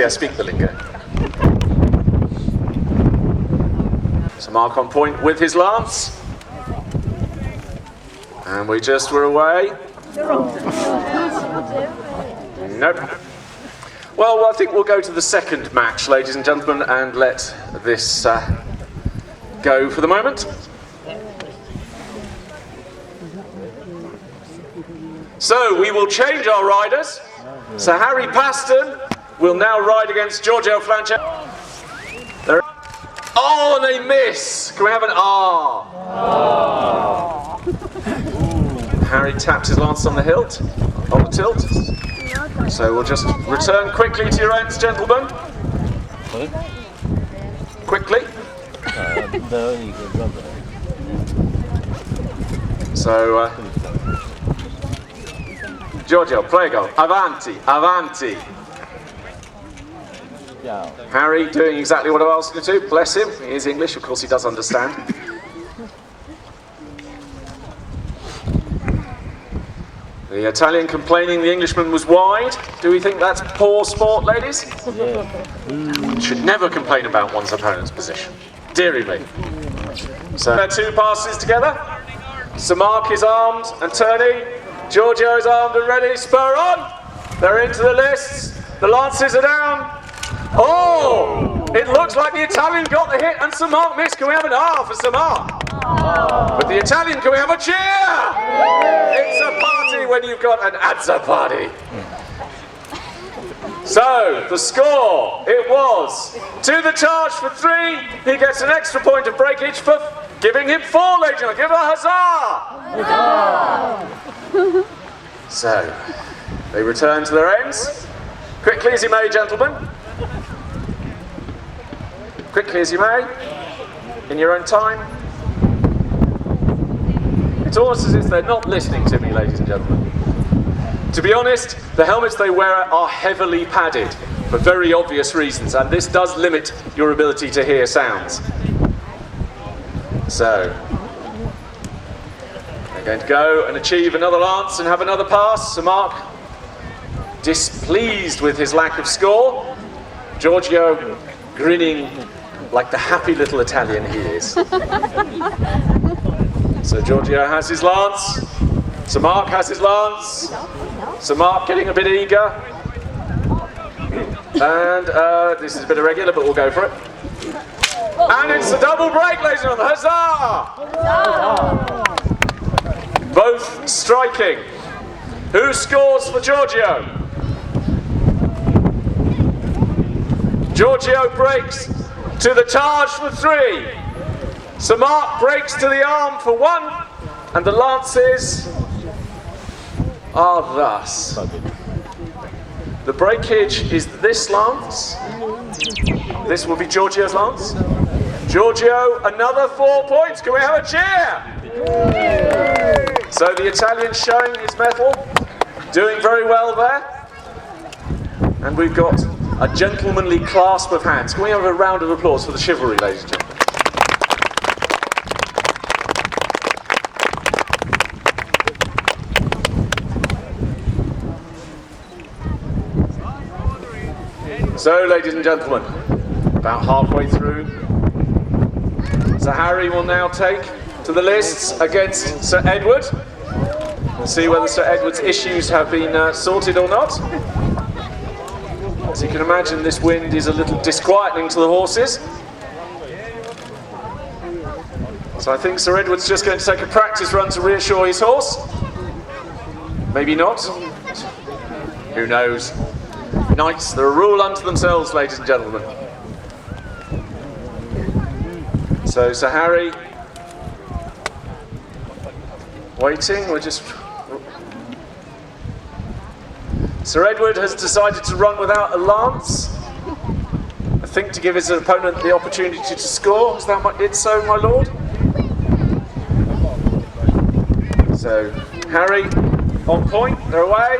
I speak the lingo. So Mark on point with his lance. And we just were away. Nope. Well, I think we'll go to the second match, ladies and gentlemen, and let this go for the moment. So we will change our riders. So Harry Paston will now ride against Giorgio Flanchet. Oh, and they miss. Can we have an R? Harry taps his lance on the hilt, on the tilt. So we'll just return quickly to your ends, gentlemen. Quickly. So, Giorgio, prego, avanti, avanti. Harry doing exactly what I asked him to do. Bless him. He is English, of course he does understand. The Italian complaining the Englishman was wide. Do we think that's poor sport, ladies? Yeah. Should never complain about one's opponent's position. Deary me. So they're two passes together. So Mark is armed and turning. Giorgio is armed and ready. Spur on. They're into the lists. The lances are down. Oh! It looks like the Italian got the hit and Sir Mark missed. Can we have an R for Sir Mark? But the Italian, can we have a cheer? It's a party when you've got an Adza party. So, the score, it was to the charge for 3. He gets an extra point of breakage for giving him 4, ladies and gentlemen. Give a huzzah! So, they return to their ends. Quickly as you may, gentlemen. Quickly as you may, in your own time. It's almost as if they're not listening to me, ladies and gentlemen. To be honest, the helmets they wear are heavily padded for very obvious reasons, and this does limit your ability to hear sounds. So, they're going to go and achieve another lance and have another pass. So Mark, displeased with his lack of score. Giorgio grinning like the happy little Italian he is. So Giorgio has his lance. So Mark has his lance. So Mark getting a bit eager. And this is a bit irregular, but we'll go for it. And it's a double break, ladies and gentlemen. Huzzah! Both striking. Who scores for Giorgio? Giorgio breaks to the charge for 3. So Mark breaks to the arm for 1, and the lances are thus. The breakage is this lance. This will be Giorgio's lance. Giorgio, another 4 points. Can we have a cheer? So the Italian showing his mettle, doing very well there. And we've got a gentlemanly clasp of hands. Can we have a round of applause for the chivalry, ladies and gentlemen? So, ladies and gentlemen, about halfway through, Sir Harry will now take to the lists against Sir Edward. We'll see whether Sir Edward's issues have been sorted or not. As you can imagine, this wind is a little disquieting to the horses. So I think Sir Edward's just going to take a practice run to reassure his horse. Maybe not. Who knows? Knights, they're a rule unto themselves, ladies and gentlemen. So Sir Harry, waiting, we're just... Sir Edward has decided to run without a lance. I think to give his opponent the opportunity to score. Is that it so, my lord? So, Harry on point, they're away.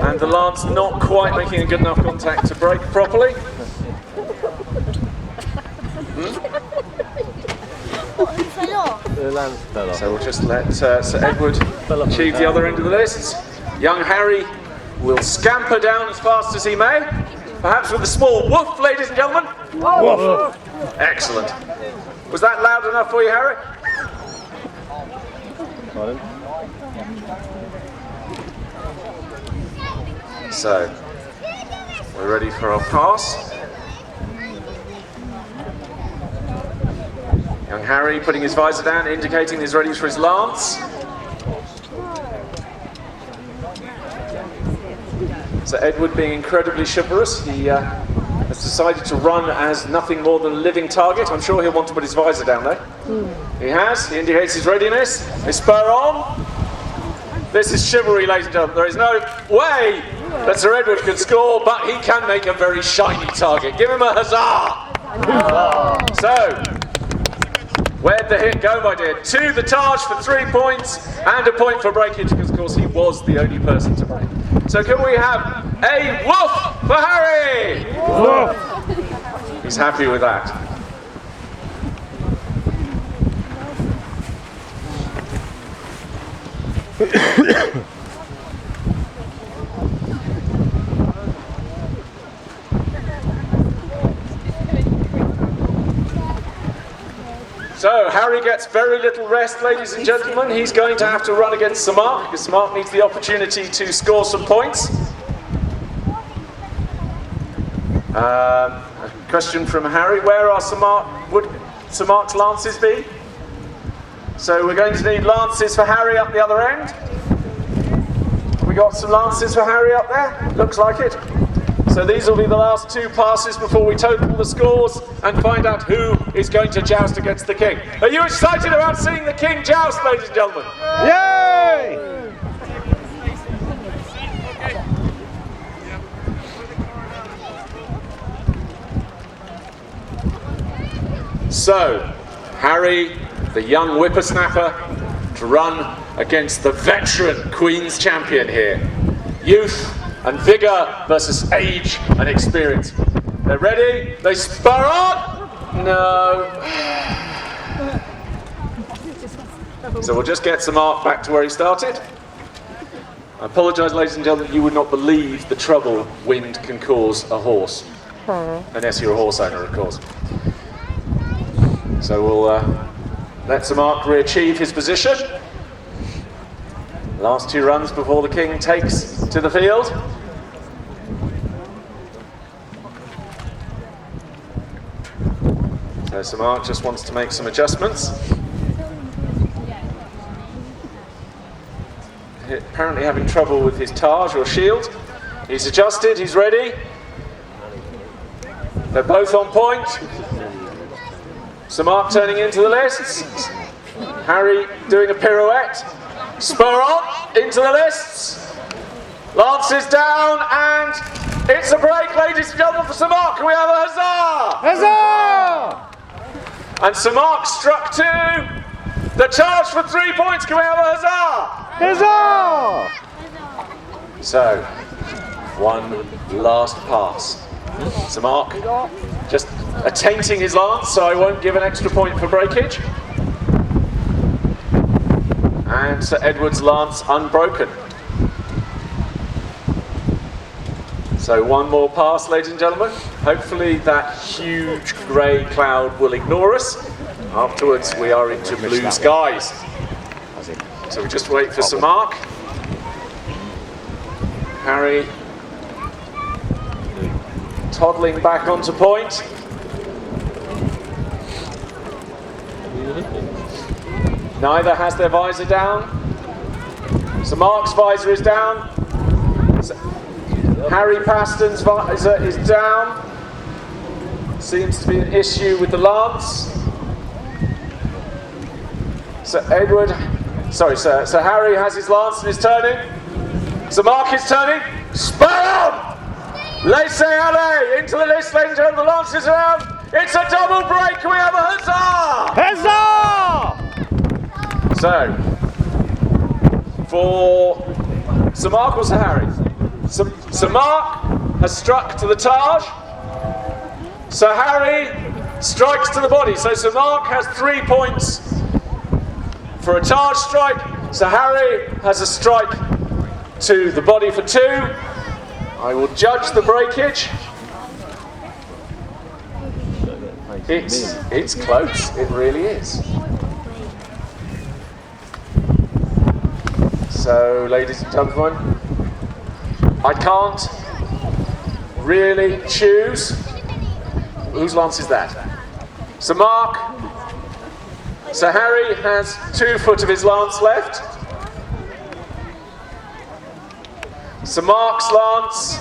And the lance not quite making a good enough contact to break properly. So we'll just let Sir Edward achieve the other end of the lists. Young Harry will scamper down as fast as he may. Perhaps with a small woof, ladies and gentlemen. Woof. Excellent. Was that loud enough for you, Harry? So, we're ready for our pass. Young Harry putting his visor down, indicating he's ready for his lance. So Edward, being incredibly chivalrous, he has decided to run as nothing more than a living target. I'm sure he'll want to put his visor down there. He has. He indicates his readiness. His spur on. This is chivalry, ladies and gentlemen. There is no way that Sir Edward can score, but he can make a very shiny target. Give him a huzzah! So, where'd the hit go, my dear? To the Taj for 3 points and a point for breakage, because of course he was the only person to break. So can we have a woof for Harry? Woof. He's happy with that. So Harry gets very little rest, ladies and gentlemen. He's going to have to run against Sir Mark, because Sir Mark needs the opportunity to score some points. A question from Harry: where are would Sir Mark's lances be? So we're going to need lances for Harry up the other end. We got some lances for Harry up there? Looks like it. So these will be the last 2 passes before we total the scores and find out who is going to joust against the king. Are you excited about seeing the king joust, ladies and gentlemen? Yay! So, Harry, the young whippersnapper, to run against the veteran Queen's champion here. Youth and vigour versus age and experience. They're ready, they spur on! No. So we'll just get Sir Mark back to where he started. I apologise, ladies and gentlemen, you would not believe the trouble wind can cause a horse. Unless you're a horse owner, of course. So we'll let Sir Mark re-achieve his position. Last 2 runs before the king takes to the field. So Sir Mark just wants to make some adjustments. Apparently having trouble with his Taj or shield. He's adjusted, he's ready. They're both on point. Sir Mark turning into the lists. Harry doing a pirouette. Spur on, into the lists. Lances down, and it's a break, ladies and gentlemen, for Sir Mark. Can we have a huzzah? Huzzah! And Sir Mark struck 2. The charge for 3 points. Can we have a huzzah? Huzzah! So, one last pass. Sir Mark just attainting his lance, so I won't give an extra point for breakage. And Sir Edward's lance unbroken. So one more pass, ladies and gentlemen. Hopefully that huge grey cloud will ignore us. Afterwards we are into blue skies. So we just wait for Sir Mark. Harry toddling back onto point. Neither has their visor down. Sir Mark's visor is down. Harry Paston's visor is down. Seems to be an issue with the lance. Sir Harry has his lance and is turning. Sir Mark is turning. Spur on! Laissez-aller! Into the list, ladies and gentlemen. The lance is around. It's a double break. Can we have a huzzah? Huzzah! So, for Sir Mark or Sir Harry? Sir Mark has struck to the Taj. Sir Harry strikes to the body. So Sir Mark has 3 points for a Taj strike. Sir Harry has a strike to the body for 2. I will judge the breakage. It's close, it really is. So, ladies and gentlemen, I can't really choose. Whose lance is that? Sir Mark. Sir Harry has 2 foot of his lance left. Sir Mark's lance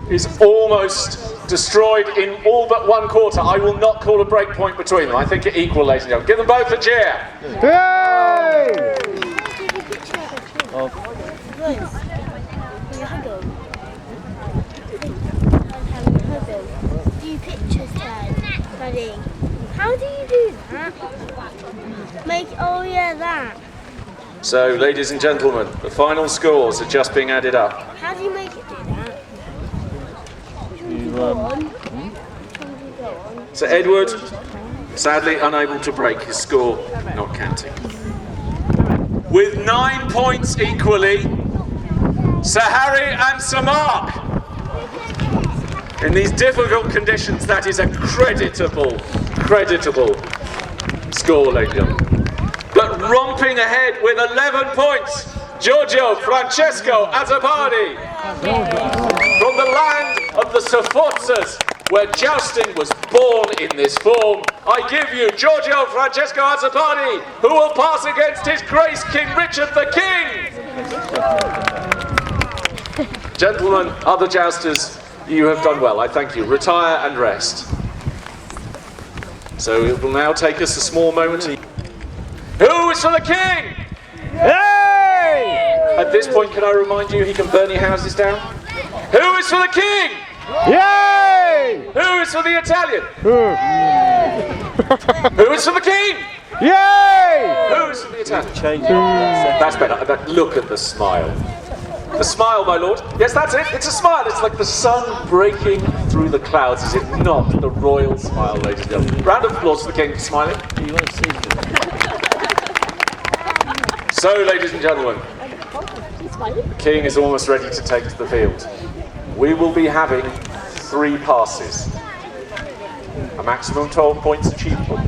is almost destroyed in all but 1 quarter. I will not call a break point between them. I think it equal, ladies and gentlemen. Give them both a cheer. Yay! Do pictures then, Daddy? How do you do that? Oh yeah, that. So, ladies and gentlemen, the final scores are just being added up. How do you make it do that? So Edward, sadly unable to break his score, not counting. With 9 points equally, Sir Harry and Sir Mark. In these difficult conditions, that is a creditable score, ladies and gentlemen. But romping ahead with 11 points, Giorgio Francesco Azzopardi. From the land of the Sforzas, where jousting was born in this form, I give you Giorgio Francesco Azzopardi, who will pass against His Grace King Richard the King. Gentlemen, other jousters, you have done well. I thank you. Retire and rest. So it will now take us a small moment. Who is for the King? Yay! At this point, can I remind you, he can burn your houses down? Who is for the King? Yay! Who is for the Italian? Ooh. Who is for the King? Yay! Who is for the Italian? That's better. But look at the smile. The smile, my lord. Yes, that's it. It's a smile. It's like the sun breaking through the clouds. Is it not the royal smile, ladies and gentlemen? Round of applause for the King for smiling. So, ladies and gentlemen, the King is almost ready to take to the field. We will be having 3 passes. A maximum 12 points achievable.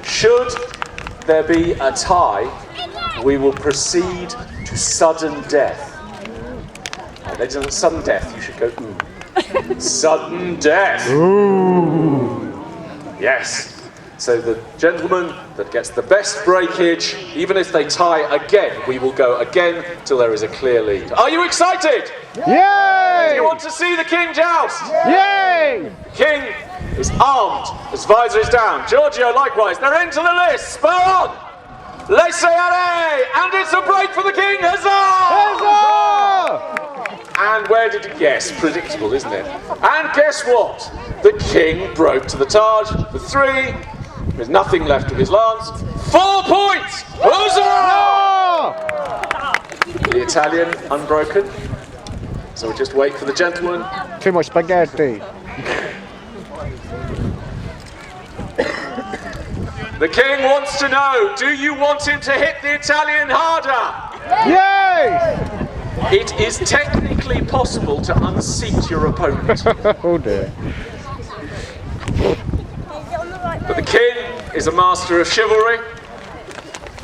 Should there be a tie, we will proceed to sudden death. Ladies and gentlemen, sudden death, you should go ooh. Sudden death! Ooh! Yes. So the gentleman that gets the best breakage, even if they tie again, we will go again till there is a clear lead. Are you excited? Yay! Do you want to see the King joust? Yay! The King is armed, his visor is down. Giorgio likewise, they're into the list. Spur on! Laissez aller! And it's a break for the King! Huzzah! Huzzah! And where did he... Yes, predictable, isn't it? And guess what? The King broke to the Taj with 3. There's nothing left of his lance. 4 points! Huzzah! The Italian unbroken. So we'll just wait for the gentleman. Too much spaghetti. The King wants to know, do you want him to hit the Italian harder? Yay! It is technically possible to unseat your opponent. Oh dear. But the King is a master of chivalry,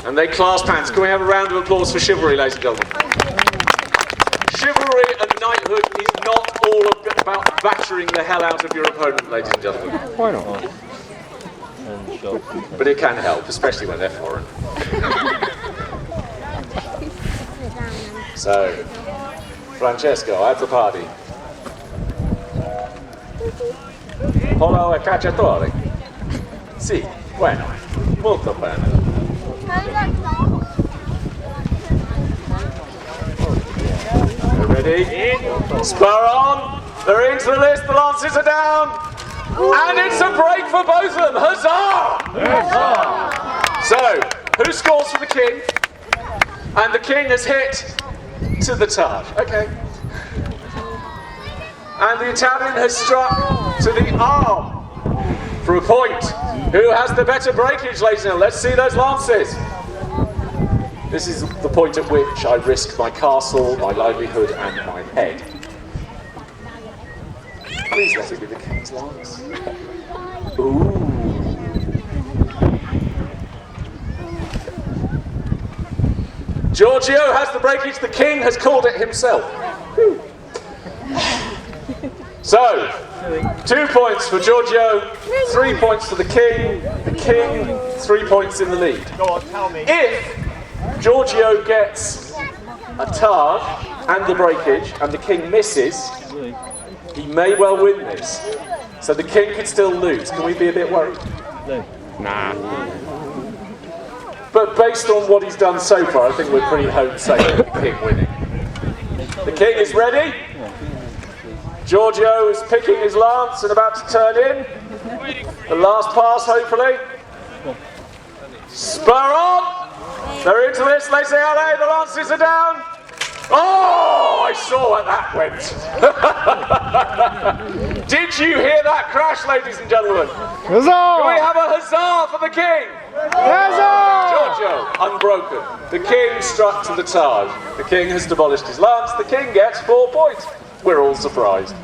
and they clasp hands. Can we have a round of applause for chivalry, ladies and gentlemen? Chivalry and knighthood is not all about battering the hell out of your opponent, ladies and gentlemen. Why not? But it can help, especially when they're foreign. So, Francesco, Azzopardi. Polo e cacciatore. Sì, bueno, molto bene. Ready? Spur on. They're into the list. The lances are down. And it's a break for both of them. Huzzah! Huzzah! So, who scores for the King? And the King has hit to the Taj. Okay. And the Italian has struck to the arm for a point. Who has the better breakage, ladies and gentlemen? Let's see those lances. This is the point at which I risk my castle, my livelihood, and my head. Please let it be the king's lance. Ooh. Giorgio has the breakage. The king has called it himself. So, 2 points for Giorgio, 3 points for the king. The king, 3 points in the lead. Go on, tell me. If Giorgio gets a tard and the breakage, and the king misses, he may well win this. So the king could still lose. Can we be a bit worried? Nah. But based on what he's done so far, I think we're pretty home safe with the king winning. The king is ready. Giorgio is picking his lance and about to turn in. The last pass, hopefully. Spur on! They're into this, laissez aller, the lances are down. Oh, I saw where that went. Did you hear that crash, ladies and gentlemen? Huzzah! Can we have a huzzah for the king? Huzzah! Giorgio, unbroken. The king struck to the tard. The king has demolished his lance. The king gets 4 points. We're all surprised.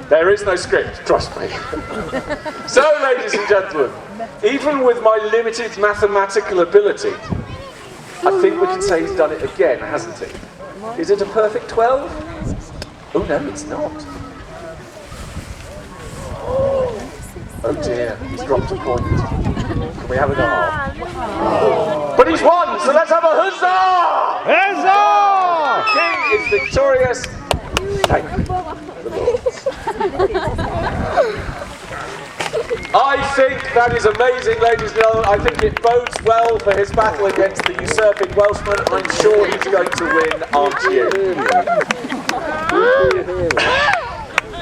There is no script, trust me. So, ladies and gentlemen, even with my limited mathematical ability, I think we can say he's done it again, hasn't he? Is it a perfect 12? Oh no, it's not. Oh dear, he's dropped a point. Can we have an R? But he's won, so let's have a huzzah! Huzzah! The king is victorious. Thank you, the lords. I think that is amazing, ladies and gentlemen. I think it bodes well for his battle against the usurping Welshman. I'm sure he's going to win, aren't you?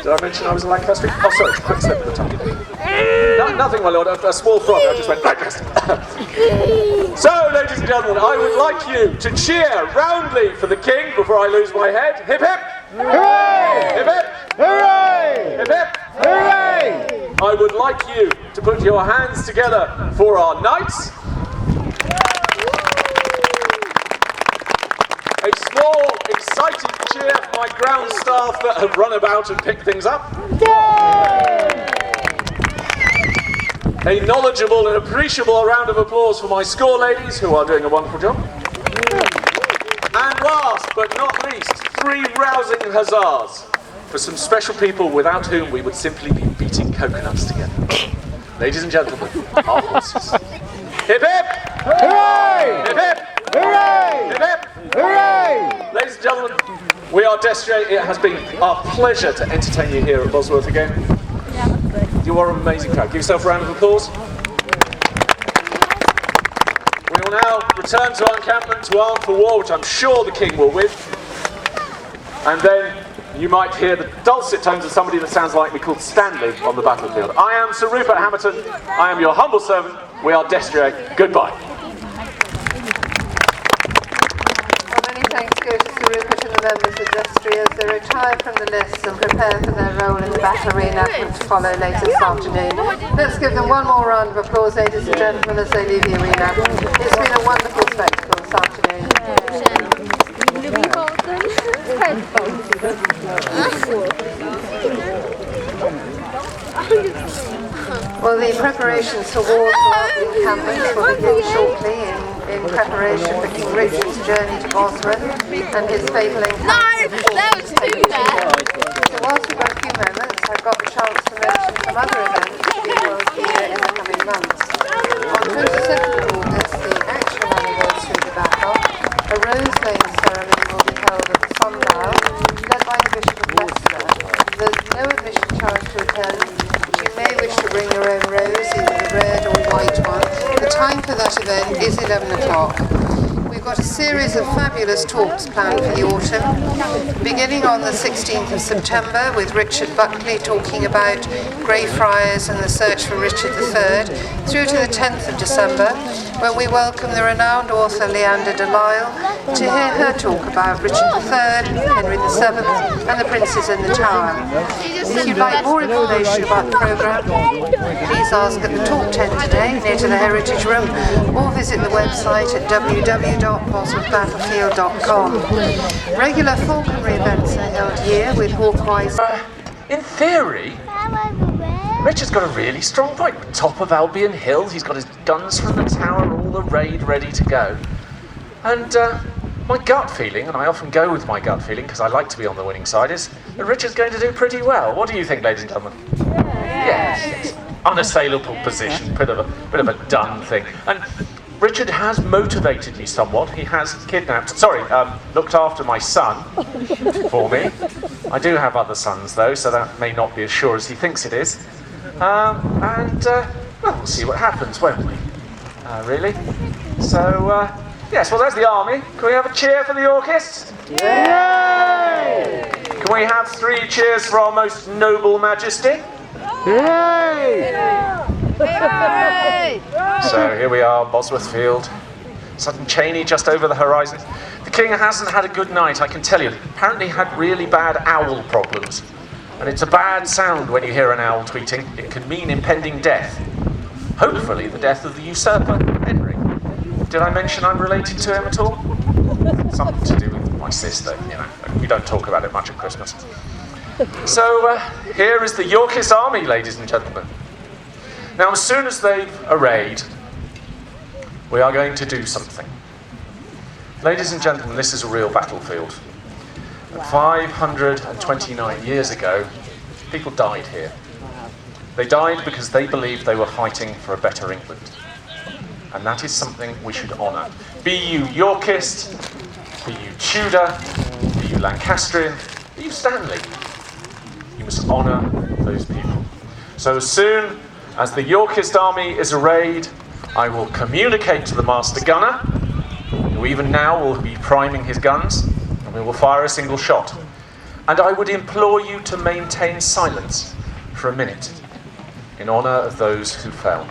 Did I mention I was a Lancaster? Oh, sorry, quick slip of the tongue. No, nothing, my lord. A small frog. I just went Lancaster. So, ladies and gentlemen, I would like you to cheer roundly for the king before I lose my head. Hip hip! Hooray! Hip hip! Hooray! Hip hip! Hooray! I would like you to put your hands together for our knights. A small, excited cheer for my ground staff that have run about and picked things up. A knowledgeable and appreciable round of applause for my score ladies, who are doing a wonderful job. And last but not least, 3 rousing huzzahs for some special people without whom we would simply be beating coconuts together. Ladies and gentlemen, our horses. Hip hip! Hooray! Hip hip! Hooray! Hip hip! Hooray! Ladies and gentlemen, we are Destrier. It has been our pleasure to entertain you here at Bosworth again. You are an amazing crowd. Give yourself a round of applause. We will now return to our encampment to arm for war, which I'm sure the king will win. And then you might hear the dulcet tones of somebody that sounds like me called Stanley on the battlefield. I am Sir Rupert Hamilton. I am your humble servant. We are Destrier. Goodbye. Well, many thanks go to Sir Rupert and the members of Destrier as they retire from the lists and prepare for their role in the battle reenactment to follow later this afternoon. Let's give them one more round of applause, ladies and gentlemen, as they leave the arena. It's been a wonderful spectacle this afternoon. Well, the preparations for war throughout the encampments will begin shortly in preparation for King Richard's journey to Bosworth and his fatal encounter. No, that was too bad. So whilst we've got a few moments, I've got the chance to mention some other events which will be here in the coming months. On 22nd of August, the actual anniversary of the battle, a rose laying ceremony will be held at the sundial, led by the Bishop of Leicester. There's no admission charge to attend. You may wish to bring your own rose, either the red or white one. The time for that event is 11 o'clock. We've got a series of fabulous talks planned for the autumn, beginning on the 16th of September with Richard Buckley talking about Greyfriars and the search for Richard III, through to the 10th of December when we welcome the renowned author Leander de Lisle to hear her talk about Richard III, Henry VII and the Princes in the Tower. If you'd like more information about the programme, please ask at the talk tent today near to the Heritage Room or visit the website at www.bosworthbattlefield.com. Regular falconry events are held here with hawk-wise. In theory, Richard's got a really strong point. Top of Albion Hill, he's got his guns from the tower, all the raid ready to go. And my gut feeling, and I often go with my gut feeling because I like to be on the winning side, is that Richard's going to do pretty well. What do you think, ladies and gentlemen? Yes. Unassailable position, bit of a done thing. And Richard has motivated me somewhat. He has looked after my son for me. I do have other sons though, so that may not be as sure as he thinks it is. Well, we'll see what happens, won't we? Really? So, yes, well, there's the army. Can we have a cheer for the Yorkists? Yay! Can we have 3 cheers for our most noble majesty? Yay! So here we are, Bosworth Field. Sutton Cheney just over the horizon. The king hasn't had a good night, I can tell you. Apparently had really bad owl problems. And it's a bad sound when you hear an owl tweeting. It can mean impending death. Hopefully the death of the usurper, Henry. Did I mention I'm related to him at all? Something to do with my sister, you know. We don't talk about it much at Christmas. So here is the Yorkist army, ladies and gentlemen. Now, as soon as they've arrayed, we are going to do something. Ladies and gentlemen, this is a real battlefield. 529 years ago, people died here. They died because they believed they were fighting for a better England. And that is something we should honour. Be you Yorkist, be you Tudor, be you Lancastrian, be you Stanley. You must honour those people. So as soon as the Yorkist army is arrayed, I will communicate to the master gunner, who even now will be priming his guns, and we will fire a single shot. And I would implore you to maintain silence for a minute in honour of those who fell.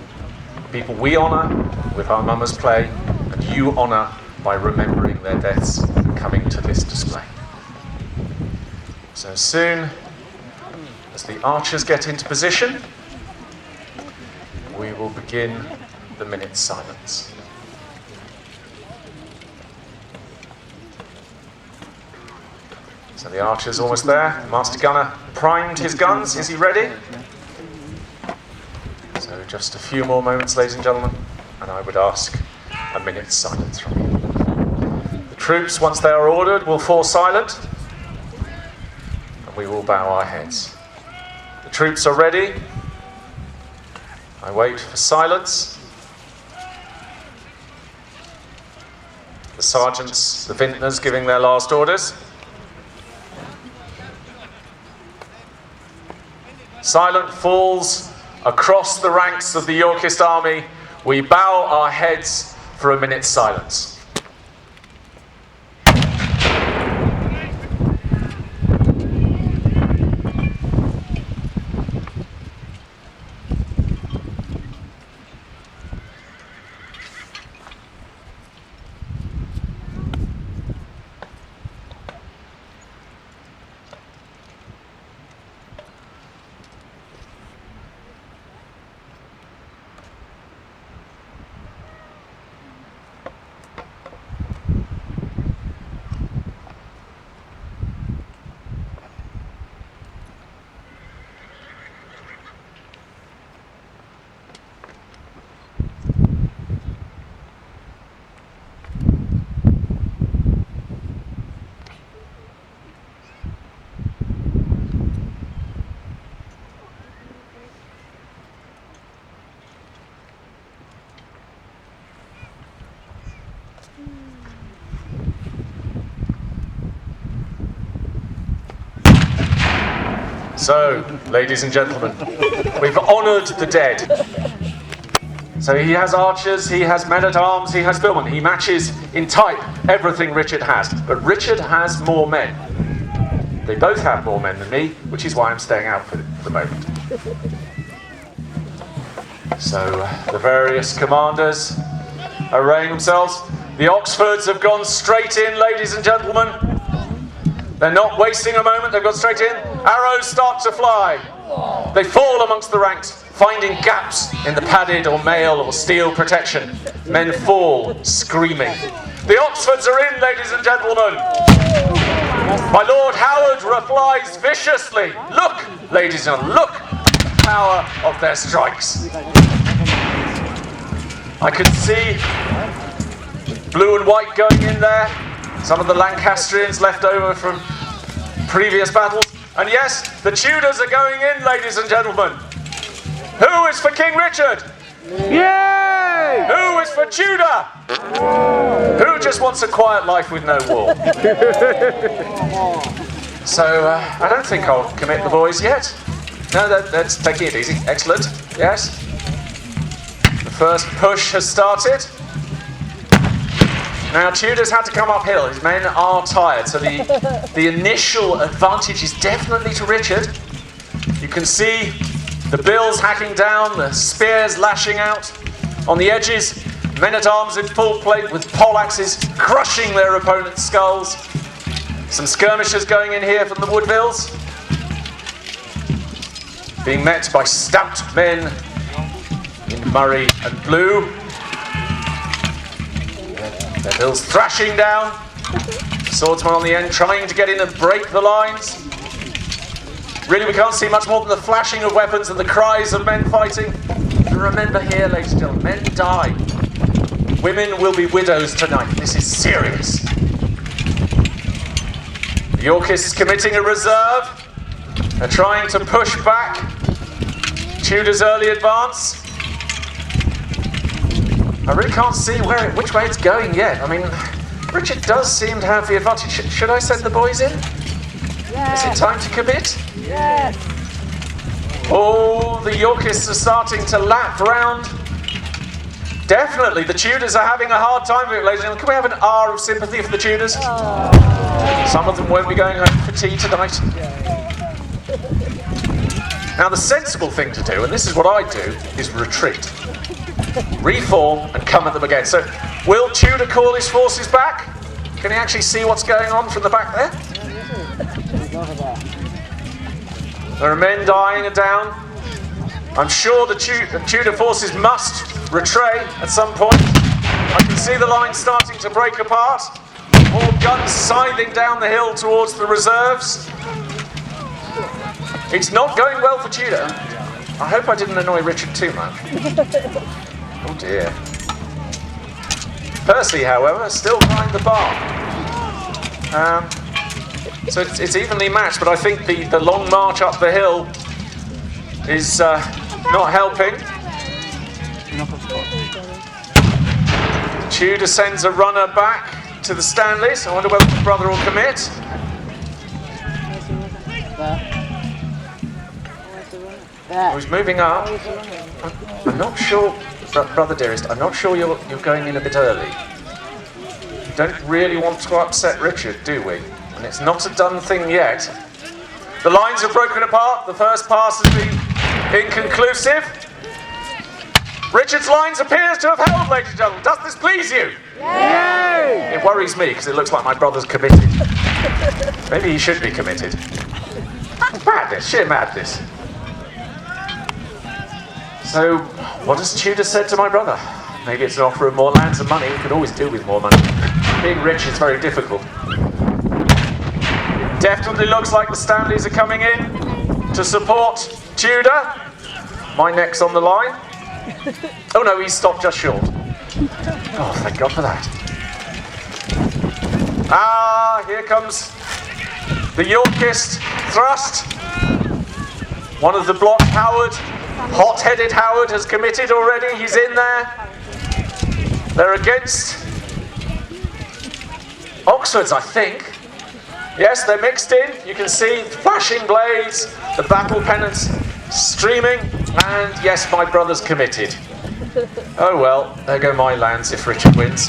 People we honour with our mummers play, and you honour by remembering their deaths and coming to this display. So as soon as the archers get into position, we will begin the minute's silence. So the archer's almost there. The master gunner primed his guns. Is he ready? So just a few more moments, ladies and gentlemen, and I would ask a minute's silence from you. The troops, once they are ordered, will fall silent, and we will bow our heads. The troops are ready. I wait for silence. The sergeants, the vintners giving their last orders. Silent falls across the ranks of the Yorkist army. We bow our heads for a minute's silence. So, ladies and gentlemen, we've honoured the dead. So he has archers, he has men-at-arms, he has billmen. He matches in type everything Richard has. But Richard has more men. They both have more men than me, which is why I'm staying out for the moment. So the various commanders arraying themselves. The Oxfords have gone straight in, ladies and gentlemen. They're not wasting a moment, they've gone straight in. Arrows start to fly. They fall amongst the ranks, finding gaps in the padded or mail or steel protection. Men fall, screaming. The Oxfords are in, ladies and gentlemen. My Lord Howard replies viciously. Look, ladies and gentlemen, look at the power of their strikes. I can see blue and white going in there. Some of the Lancastrians left over from previous battles. And yes, the Tudors are going in, ladies and gentlemen. Who is for King Richard? Yay! Who is for Tudor? Who just wants a quiet life with no war? So, I don't think I'll commit the boys yet. No, that's taking it easy. Excellent. Yes. The first push has started. Now, Tudor's had to come uphill. His men are tired, so the initial advantage is definitely to Richard. You can see the bills hacking down, the spears lashing out. On the edges, men-at-arms in full plate with poleaxes crushing their opponent's skulls. Some skirmishers going in here from the Woodvilles, being met by stout men in Murray and blue. Their bills thrashing down. Swordsman on the end trying to get in and break the lines. Really, we can't see much more than the flashing of weapons and the cries of men fighting. And remember here, ladies and gentlemen, men die. Women will be widows tonight. This is serious. The Yorkists committing a reserve. They're trying to push back Tudor's early advance. I really can't see which way it's going yet. I mean, Richard does seem to have the advantage. Should I send the boys in? Yes. Is it time to commit? Yes. Oh, the Yorkists are starting to lap round. Definitely, the Tudors are having a hard time with it, ladies and gentlemen. Can we have an R of sympathy for the Tudors? Oh. Some of them won't be going home for tea tonight. Now, the sensible thing to do, and this is what I do, is retreat. Reform and come at them again. So, will Tudor call his forces back? Can he actually see what's going on from the back there? There are men dying and down. I'm sure the Tudor forces must retray at some point. I can see the line starting to break apart. More guns scything down the hill towards the reserves. It's not going well for Tudor. I hope I didn't annoy Richard too much. Oh dear. Percy, however, still behind the bar. So it's evenly matched, but I think the long march up the hill is not helping. Tudor sends a runner back to the Stanleys. I wonder whether his brother will commit. He's moving up. I'm not sure, brother dearest, I'm not sure you're going in a bit early. We don't really want to upset Richard, do we? And it's not a done thing yet. The lines have broken apart. The first pass has been inconclusive. Richard's lines appears to have held, ladies and gentlemen. Does this please you? Yay! It worries me because it looks like my brother's committed. Maybe he should be committed. Madness, sheer madness. So, what has Tudor said to my brother? Maybe it's an offer of more lands and money. He could always do with more money. Being rich is very difficult. Definitely looks like the Stanleys are coming in to support Tudor. My neck's on the line. Oh no, he's stopped just short. Oh, thank God for that. Ah, here comes the Yorkist thrust. One of the block, Howard, hot-headed Howard, has committed already. He's in there. They're against Oxfords, I think. Yes, they're mixed in. You can see flashing blades, the battle pennants streaming, and yes, my brother's committed. Oh well, there go my lands if Richard wins.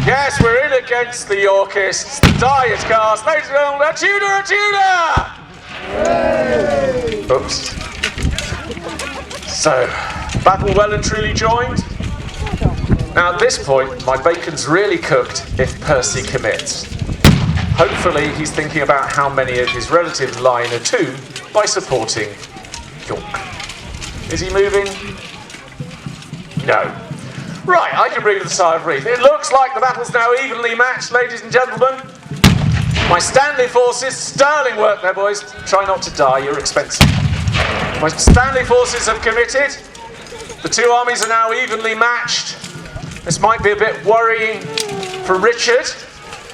Yes, we're in against the Yorkists. The die is cast. Ladies and gentlemen, a Tudor! Oops. So, battle well and truly joined. Now at this point, my bacon's really cooked if Percy commits. Hopefully he's thinking about how many of his relatives lie in a tomb by supporting York. Is he moving? No. Right, I can breathe with a sigh of relief. It looks like the battle's now evenly matched, ladies and gentlemen. My Stanley forces, sterling work there, boys. Try not to die, you're expensive. My Stanley forces have committed. The two armies are now evenly matched. This might be a bit worrying for Richard.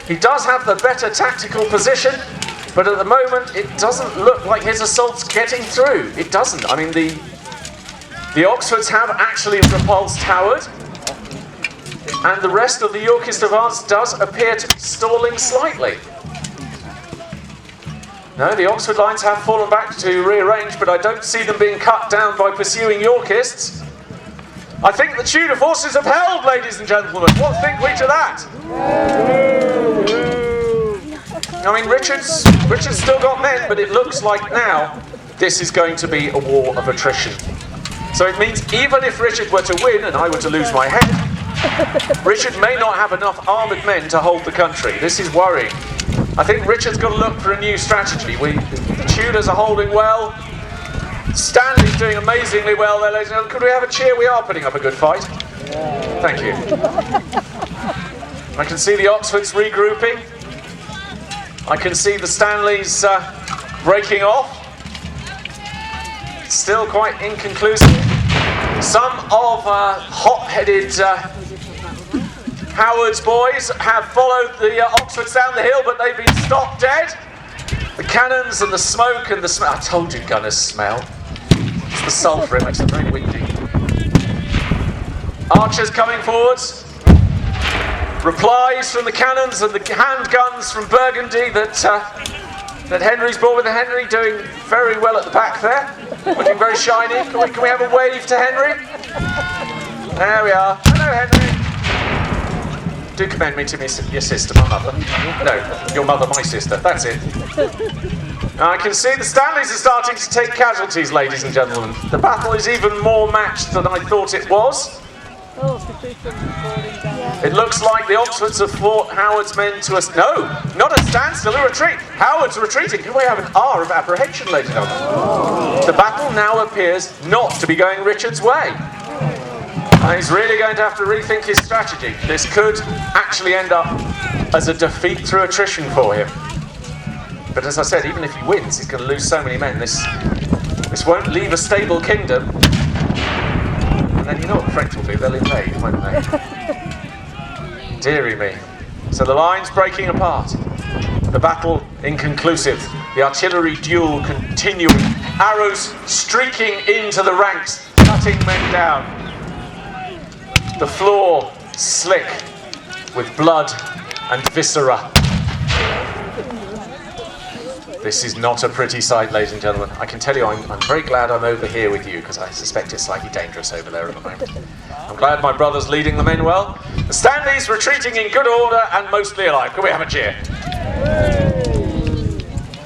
He does have the better tactical position, but at the moment it doesn't look like his assault's getting through. It doesn't. I mean, the Oxfords have actually repulsed Howard, and the rest of the Yorkist advance does appear to be stalling slightly. No, the Oxford lines have fallen back to rearrange, but I don't see them being cut down by pursuing Yorkists. I think the Tudor forces have held, ladies and gentlemen. What think we to that? I mean, Richard's still got men, but it looks like now this is going to be a war of attrition. So it means even if Richard were to win and I were to lose my head, Richard may not have enough armoured men to hold the country. This is worrying. I think Richard's got to look for a new strategy. The Tudors are holding well. Stanley's doing amazingly well there, ladies and gentlemen. Could we have a cheer? We are putting up a good fight. Thank you. I can see the Oxfords regrouping. I can see the Stanleys breaking off. Still quite inconclusive. Some of hot-headed Howard's boys have followed the Oxfords down the hill, but they've been stopped dead. The cannons and the smoke and the smell. I told you gunners smell. It's the sulphur, it makes them very windy. Archers coming forwards. Replies from the cannons and the handguns from Burgundy that Henry's brought with. Henry doing very well at the back there. Looking very shiny. Can we have a wave to Henry? There we are. Hello, Henry. Do commend me to your sister, my mother. No, your mother, my sister. That's it. Now I can see the Stanleys are starting to take casualties, ladies and gentlemen. The battle is even more matched than I thought it was. It looks like the Oxfords have fought Howard's men to a... No, not a standstill, a retreat. Howard's retreating. Can we have an R of apprehension, ladies and gentlemen? The battle now appears not to be going Richard's way. And he's really going to have to rethink his strategy. This could actually end up as a defeat through attrition for him. But as I said, even if he wins, he's going to lose so many men. This won't leave a stable kingdom. And then you know what the French will do, they'll invade, won't they? Dearie me. So the line's breaking apart. The battle inconclusive. The artillery duel continuing. Arrows streaking into the ranks, cutting men down. The floor slick with blood and viscera. This is not a pretty sight, ladies and gentlemen. I can tell you I'm very glad I'm over here with you, because I suspect it's slightly dangerous over there at the moment. I'm glad my brother's leading the men well. The Stanleys retreating in good order and mostly alive. Can we have a cheer?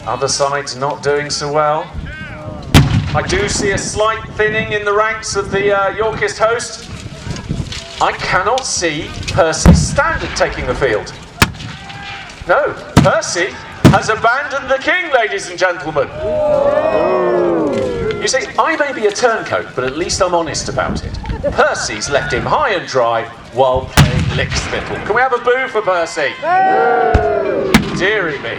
Other side's not doing so well. I do see a slight thinning in the ranks of the Yorkist host. I cannot see Percy's standard taking the field. No, Percy has abandoned the king, ladies and gentlemen. You see, I may be a turncoat, but at least I'm honest about it. Percy's left him high and dry while playing lickspittle. Can we have a boo for Percy? Dearie me.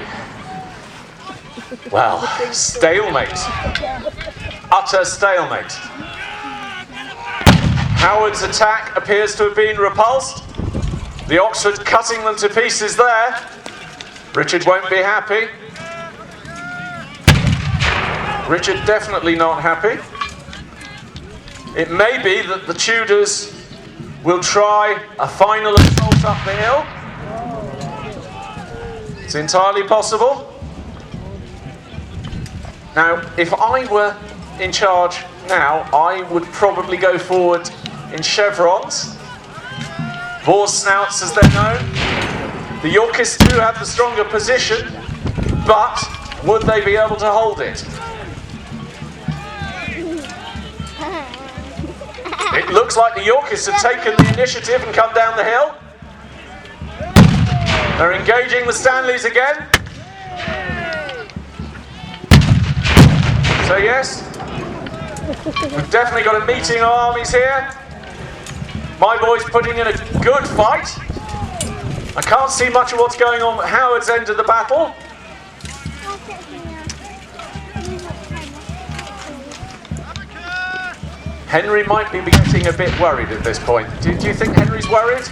Well, stalemate. Utter stalemate. Howard's attack appears to have been repulsed. The Oxford cutting them to pieces there. Richard won't be happy. Richard definitely not happy. It may be that the Tudors will try a final assault up the hill. It's entirely possible. Now, if I were in charge now, I would probably go forward in chevrons, boar snouts as they're known. The Yorkists do have the stronger position, but would they be able to hold it? It looks like the Yorkists have taken the initiative and come down the hill. They're engaging the Stanleys again. So yes, we've definitely got a meeting of armies here. My boy's putting in a good fight. I can't see much of what's going on at Howard's end of the battle. Henry might be getting a bit worried at this point. Do you think Henry's worried?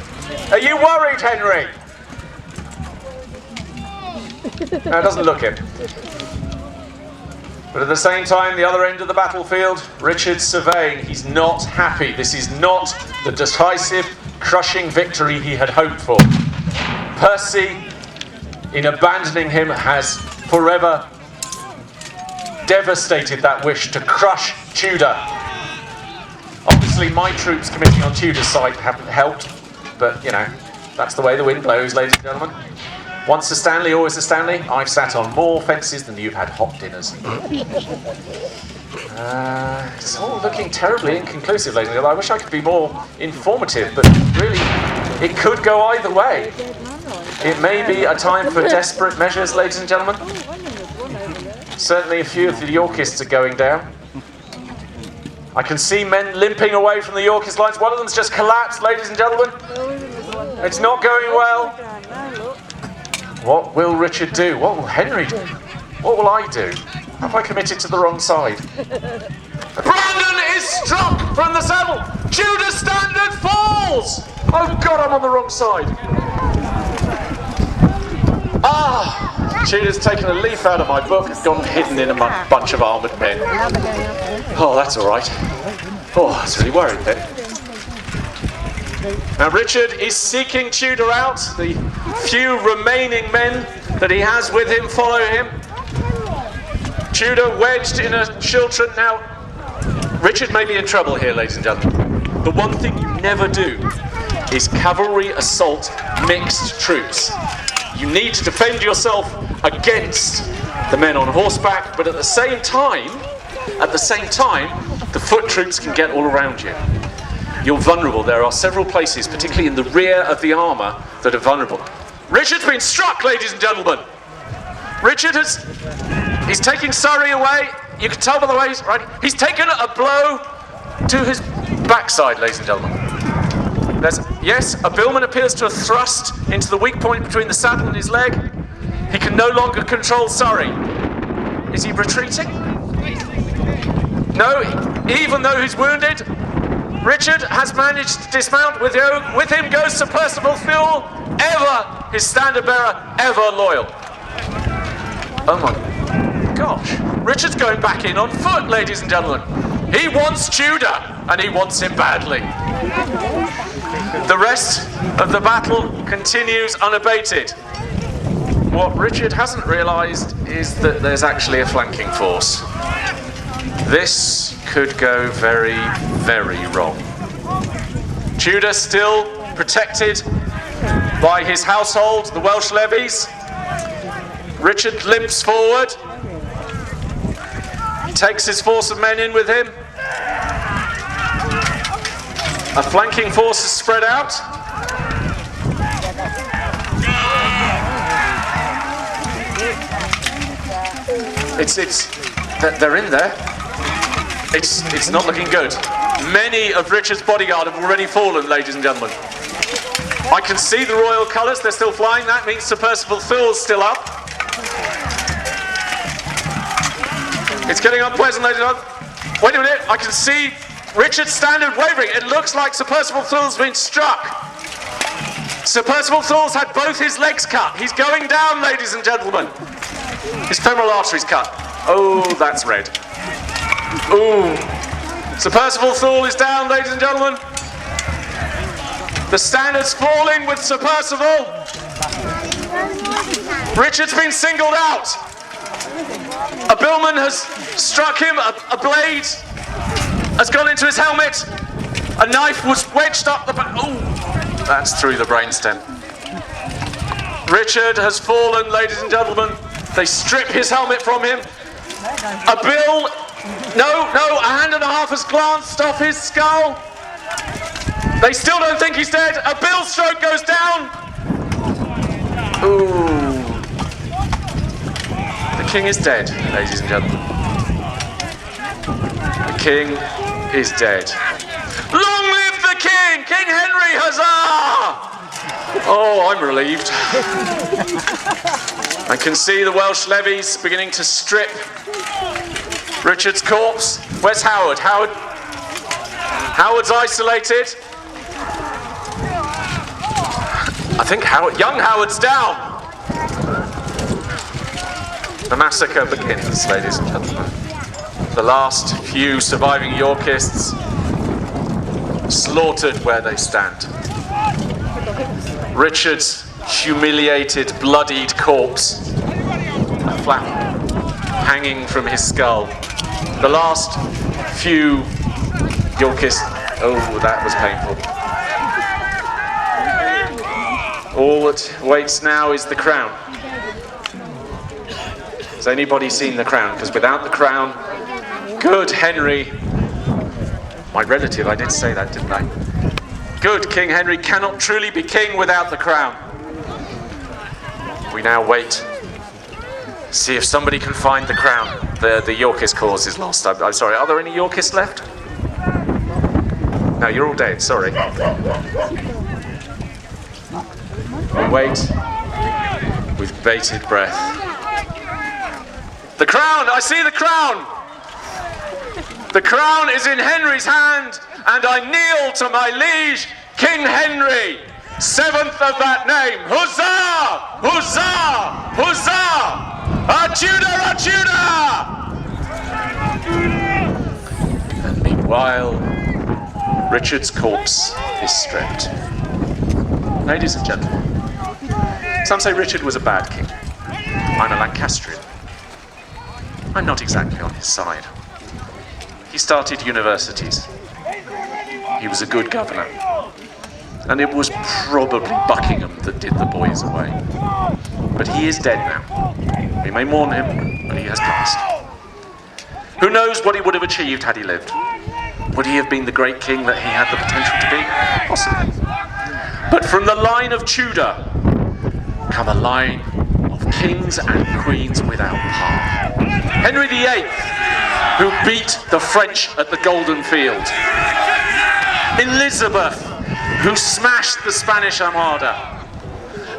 Are you worried, Henry? No, it doesn't look it. But at the same time, the other end of the battlefield, Richard's surveying. He's not happy. This is not the decisive, crushing victory he had hoped for. Percy, in abandoning him, has forever devastated that wish to crush Tudor. Obviously, my troops committing on Tudor's side haven't helped, but, you know, that's the way the wind blows, ladies and gentlemen. Once a Stanley, always a Stanley. I've sat on more fences than you've had hot dinners. It's all looking terribly inconclusive, ladies and gentlemen. I wish I could be more informative, but really, it could go either way. It may be a time for desperate measures, ladies and gentlemen. Certainly a few of the Yorkists are going down. I can see men limping away from the Yorkist lines. One of them's just collapsed, ladies and gentlemen. It's not going well. What will Richard do? What will Henry do? What will I do? Have I committed to the wrong side? Brandon is struck from the saddle! Tudor standard falls! Oh God, I'm on the wrong side. Tudor's taken a leaf out of my book and gone hidden in a bunch of armoured men. Oh, that's all right. Oh, I was really worried then. Now Richard is seeking Tudor out. The few remaining men that he has with him follow him. Tudor wedged in a schiltron. Now, Richard may be in trouble here, ladies and gentlemen. The one thing you never do is cavalry assault mixed troops. You need to defend yourself against the men on horseback, but at the same time, the foot troops can get all around you. You're vulnerable. There are several places, particularly in the rear of the armour, that are vulnerable. Richard's been struck, ladies and gentlemen. He's taking Surrey away. You can tell by the way he's taken a blow to his backside, ladies and gentlemen. Yes, a billman appears to have thrust into the weak point between the saddle and his leg. He can no longer control Surrey. Is he retreating? No, even though he's wounded, Richard has managed to dismount. With him goes Sir Percival Thule, ever his standard bearer, ever loyal. Oh my gosh. Richard's going back in on foot, ladies and gentlemen. He wants Tudor, and he wants him badly. The rest of the battle continues unabated. What Richard hasn't realised is that there's actually a flanking force. This could go very, very wrong. Tudor still protected by his household, the Welsh levies. Richard limps forward, takes his force of men in with him. A flanking force is spread out. They're in there. It's not looking good. Many of Richard's bodyguard have already fallen, ladies and gentlemen. I can see the royal colours, they're still flying. That means Sir Percival Thule's still up. It's getting unpleasant, ladies and gentlemen. Wait a minute, I can see Richard's standard wavering. It looks like Sir Percival Thule's been struck. Sir Percival Thule's had both his legs cut. He's going down, ladies and gentlemen. His femoral artery's cut. Oh, that's red. Ooh. Sir Percival Thule is down, ladies and gentlemen. The standard's falling with Sir Percival. Richard's been singled out. A billman has struck him. A blade has gone into his helmet. A knife was wedged up the back. Oh, that's through the brainstem. Richard has fallen, ladies and gentlemen. They strip his helmet from him. A bill, no, a hand and a half has glanced off his skull. They still don't think he's dead. A bill stroke goes down. Ooh. The king is dead, ladies and gentlemen. The king is dead. Long live the king! King Henry, huzzah! Oh, I'm relieved. I can see the Welsh levies beginning to strip Richard's corpse. Where's Howard? Howard's isolated. I think young Howard's down. The massacre begins, ladies and gentlemen. The last few surviving Yorkists slaughtered where they stand. Richard's humiliated, bloodied corpse, a flap hanging from his skull. The last few Yorkists, oh, that was painful. All that waits now is the crown. Has anybody seen the crown? Because without the crown, good Henry, my relative, I did say that, didn't I? Good King Henry cannot truly be king without the crown. We now wait, see if somebody can find the crown. The Yorkist cause is lost. I'm sorry, are there any Yorkists left? No, you're all dead, sorry. We wait with bated breath. The crown! I see the crown! The crown is in Henry's hand, and I kneel to my liege, King Henry, 7th of that name. Huzzah! Huzzah! Huzzah! A Tudor! A Tudor! And meanwhile, Richard's corpse is stripped. Ladies and gentlemen, some say Richard was a bad king. I'm a Lancastrian. I'm not exactly on his side. He started universities. He was a good governor. And it was probably Buckingham that did the boys away. But he is dead now. We may mourn him, but he has passed. Who knows what he would have achieved had he lived? Would he have been the great king that he had the potential to be? Possibly. But from the line of Tudor come a line of kings and queens without par. Henry VIII, who beat the French at the Golden Field. Elizabeth, who smashed the Spanish Armada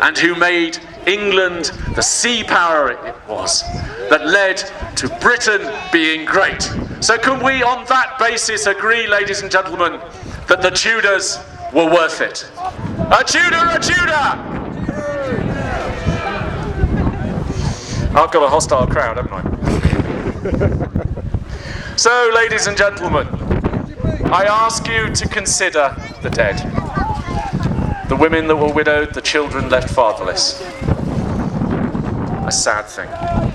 and who made England the sea power it was that led to Britain being great. So can we on that basis agree, ladies and gentlemen, that the Tudors were worth it? A Tudor, a Tudor! I've got a hostile crowd, haven't I? So, ladies and gentlemen, I ask you to consider the dead. The women that were widowed, the children left fatherless. A sad thing.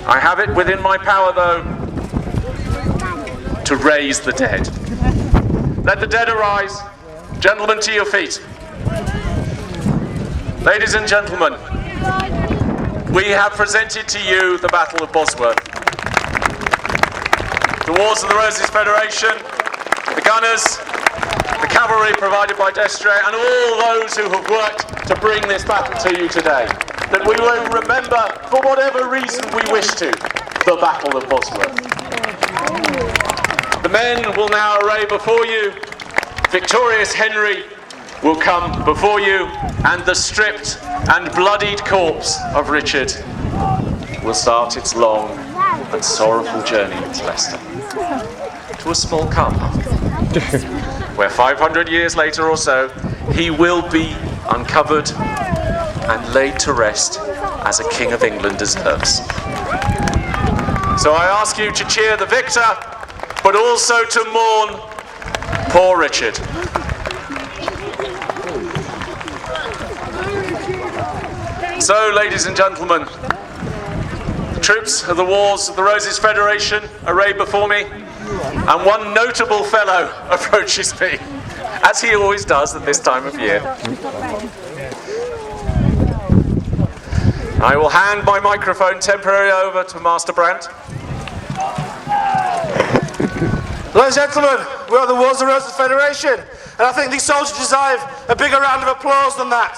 I have it within my power, though, to raise the dead. Let the dead arise. Gentlemen, to your feet. Ladies and gentlemen, we have presented to you the Battle of Bosworth. The Wars of the Roses Federation, the gunners, the cavalry provided by Destre, and all those who have worked to bring this battle to you today. That we will remember, for whatever reason we wish to, the Battle of Bosworth. The men will now array before you. Victorious Henry will come before you, and the stripped and bloodied corpse of Richard will start its long and sorrowful journey into Leicester, to a small car park, where 500 years later or so, he will be uncovered and laid to rest as a King of England deserves. So I ask you to cheer the victor, but also to mourn poor Richard. So, ladies and gentlemen, the troops of the Wars of the Roses Federation array before me, and one notable fellow approaches me, as he always does at this time of year. I will hand my microphone temporarily over to Master Brandt. Ladies and gentlemen, we are the Wars and Roses Federation, and I think these soldiers deserve a bigger round of applause than that.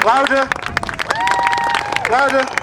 Louder. Louder.